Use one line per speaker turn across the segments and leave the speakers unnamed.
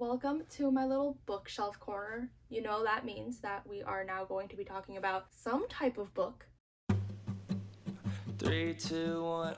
welcome to my little bookshelf corner. You know that means that we are now going to be talking about some type of book.
3, 2, 1.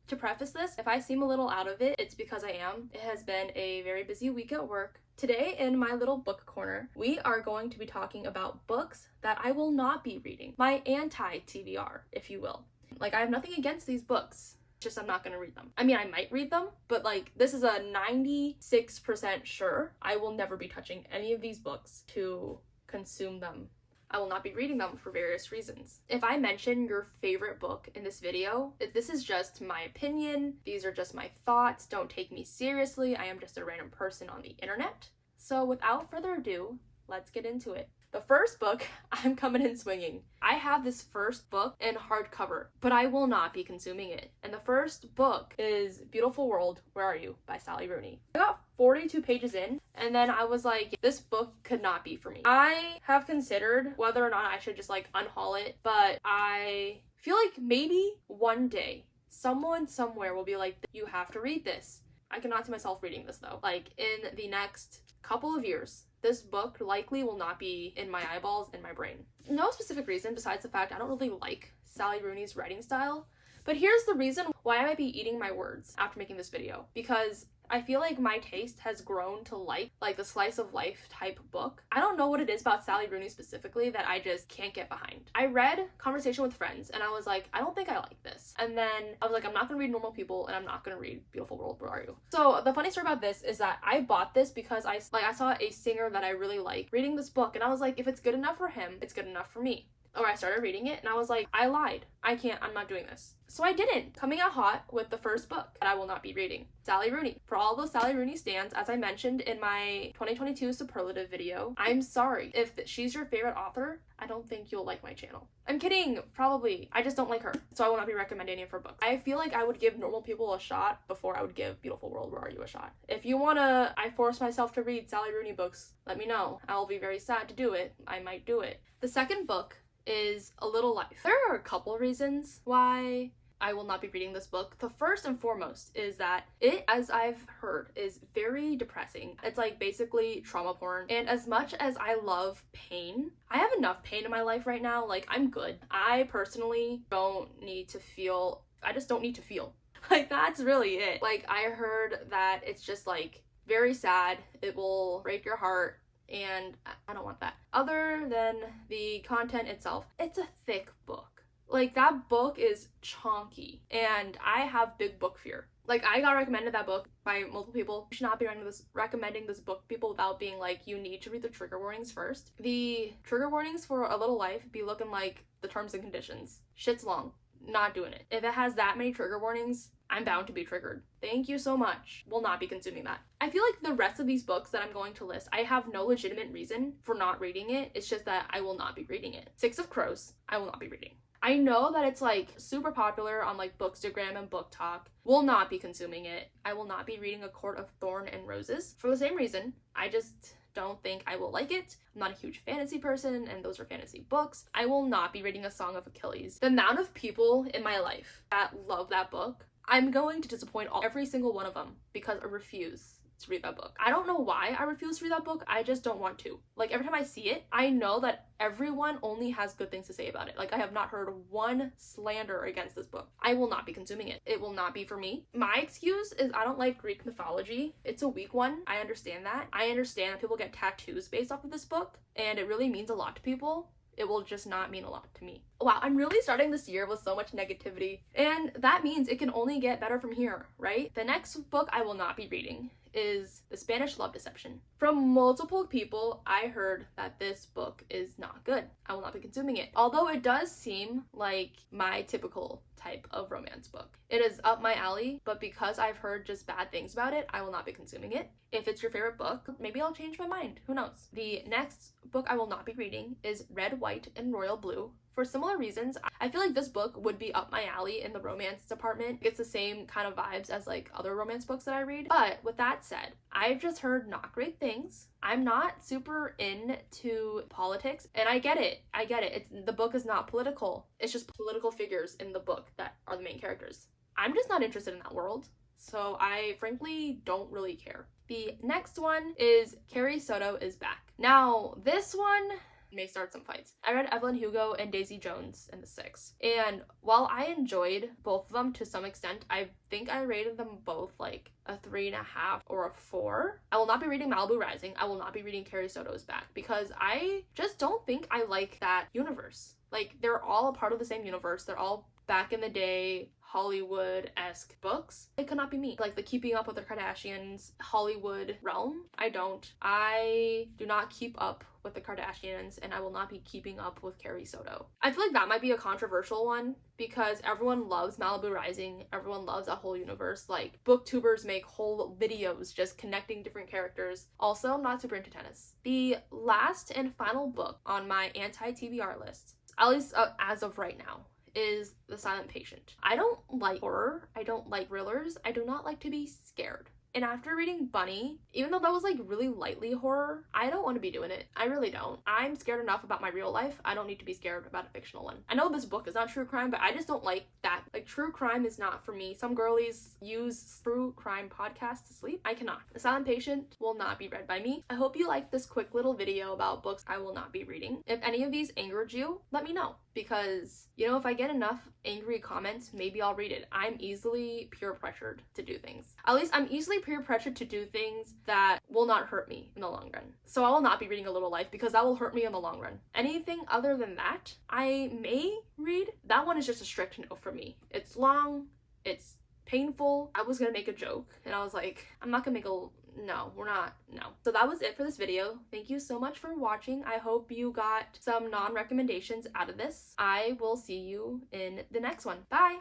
To preface this, if I seem a little out of it, it's because I am. It has been a very busy week at work. Today in my little book corner, we are going to be talking about books that I will not be reading. My anti-TBR, if you will. Like, I have nothing against these books. Just I'm not gonna read them. I mean, I might read them, but like this is a 96% sure I will never be touching any of these books to consume them. I will not be reading them for various reasons. If I mention your favorite book in this video, this is just my opinion. These are just my thoughts. Don't take me seriously. I am just a random person on the internet. So without further ado, let's get into it. The first book, I'm coming in swinging. I have this first book in hardcover, but I will not be consuming it. And the first book is Beautiful World, Where Are You? By Sally Rooney. I got 42 pages in, and then I was like, this book could not be for me. I have considered whether or not I should just like unhaul it, but I feel like maybe one day someone somewhere will be like, you have to read this. I cannot see myself reading this though. Like in the next couple of years, this book likely will not be in my eyeballs, in my brain. No specific reason besides the fact I don't really like Sally Rooney's writing style. But here's the reason why I might be eating my words after making this video. Because I feel like my taste has grown to like the slice of life type book. I don't know what it is about Sally Rooney specifically that I just can't get behind. I read Conversation with Friends and I was like, I don't think I like this. And then I was like, I'm not gonna read Normal People and I'm not gonna read Beautiful World, Where Are You? So the funny story about this is that I bought this because I saw a singer that I really like reading this book and I was like, if it's good enough for him, it's good enough for me. Or I started reading it and I was like, I lied. I'm not doing this. So I didn't. Coming out hot with the first book that I will not be reading. Sally Rooney. For all those Sally Rooney stans, as I mentioned in my 2022 superlative video, I'm sorry. If she's your favorite author, I don't think you'll like my channel. I'm kidding, probably. I just don't like her. So I will not be recommending any of her books. I feel like I would give Normal People a shot before I would give Beautiful World, Where Are You a shot. If you wanna, I force myself to read Sally Rooney books, let me know. I'll be very sad to do it. I might do it. The second book is A Little Life. There are a couple reasons why I will not be reading this book. The first and foremost is that it, as I've heard, is very depressing. It's like basically trauma porn. And as much as I love pain, I have enough pain in my life right now. Like, I'm good. I personally don't need to feel. I just don't need to feel. Like, that's really it. Like, I heard that it's just like very sad. It will break your heart. And I don't want that. Other than the content itself, it's a thick book. Like, that book is chonky, and I have big book fear. Like, I got recommended that book by multiple people. You should not be recommending this book to people without being like, you need to read the trigger warnings first. The trigger warnings for A Little Life be looking like the terms and conditions. Shit's long. Not doing it. If it has that many trigger warnings, I'm bound to be triggered. Thank you so much. Will not be consuming that. I feel like the rest of these books that I'm going to list, I have no legitimate reason for not reading it. It's just that I will not be reading it. Six of Crows, I will not be reading. I know that it's like super popular on like Bookstagram and Book Talk. Will not be consuming it. I will not be reading A Court of Thorn and Roses for the same reason. I just don't think I will like it. I'm not a huge fantasy person, and those are fantasy books. I will not be reading A Song of Achilles. The amount of people in my life that love that book, I'm going to disappoint every single one of them because I refuse to read that book. I don't know why I refuse to read that book. I just don't want to. Like, every time I see it, I know that everyone only has good things to say about it. Like, I have not heard one slander against this book. I will not be consuming it. It will not be for me. My excuse is I don't like Greek mythology. It's a weak one. I understand that. I understand that people get tattoos based off of this book, and it really means a lot to people. It will just not mean a lot to me. Wow, I'm really starting this year with so much negativity, and that means it can only get better from here, right? The next book I will not be reading is The Spanish Love Deception. From multiple people, I heard that this book is not good. I will not be consuming it. Although it does seem like my typical type of romance book. It is up my alley, but because I've heard just bad things about it, I will not be consuming it. If it's your favorite book, maybe I'll change my mind. Who knows? The next book I will not be reading is Red, White, and Royal Blue. For similar reasons, I feel like this book would be up my alley in the romance department. It's the same kind of vibes as like other romance books that I read. But with that said, I've just heard not great things. I'm not super into politics, and I get it. The book is not political. It's just political figures in the book that are the main characters. I'm just not interested in that world. So I frankly don't really care. The next one is Carrie Soto is Back. Now, this one may start some fights. I read Evelyn Hugo and Daisy Jones in the 6. And while I enjoyed both of them to some extent, I think I rated them both like a 3.5 or a 4. I will not be reading Malibu Rising. I will not be reading Carrie Soto is Back because I just don't think I like that universe. Like, they're all a part of the same universe. They're all back in the day Hollywood-esque books. It could not be me. Like the Keeping Up with the Kardashians Hollywood realm. I do not keep up with the Kardashians, and I will not be keeping up with Carrie Soto. I feel like that might be a controversial one because everyone loves Malibu Rising. Everyone loves that whole universe. Like, booktubers make whole videos just connecting different characters. Also, I'm not super into tennis. The last and final book on my anti-TBR list, at least as of right now, is The Silent Patient. I don't like horror. I don't like thrillers. I do not like to be scared. And after reading Bunny, even though that was like really lightly horror, I don't want to be doing it. I really don't. I'm scared enough about my real life. I don't need to be scared about a fictional one. I know this book is not true crime, but I just don't like that. Like, true crime is not for me. Some girlies use true crime podcasts to sleep. I cannot. The Silent Patient will not be read by me. I hope you liked this quick little video about books I will not be reading. If any of these angered you, let me know. Because, you know, if I get enough angry comments, maybe I'll read it. I'm easily peer pressured to do things. At least I'm easily peer pressured to do things that will not hurt me in the long run. So I will not be reading A Little Life because that will hurt me in the long run. Anything other than that, I may read. That one is just a strict no for me. It's long, it's painful. I was gonna make a joke and I was like, I'm not gonna make a no, we're not. No. So that was it for this video. Thank you so much for watching. I hope you got some non-recommendations out of this. I will see you in the next one. Bye!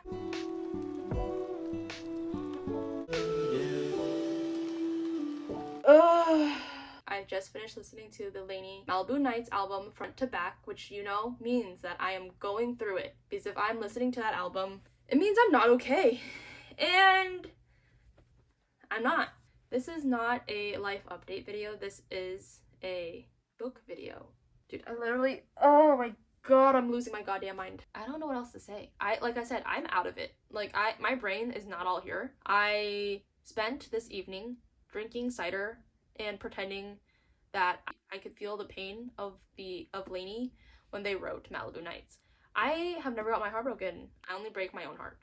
I just finished listening to the Lainey Malibu Nights album front to back, which, you know, means that I am going through it. Because if I'm listening to that album, it means I'm not okay. And I'm not. This is not a life update video. This is a book video. Dude, I literally, oh my god, I'm losing my goddamn mind. I don't know what else to say. Like I said, I'm out of it. Like, my brain is not all here. I spent this evening drinking cider and pretending that I could feel the pain of Lainey when they wrote Malibu Nights. I have never got my heart broken. I only break my own heart.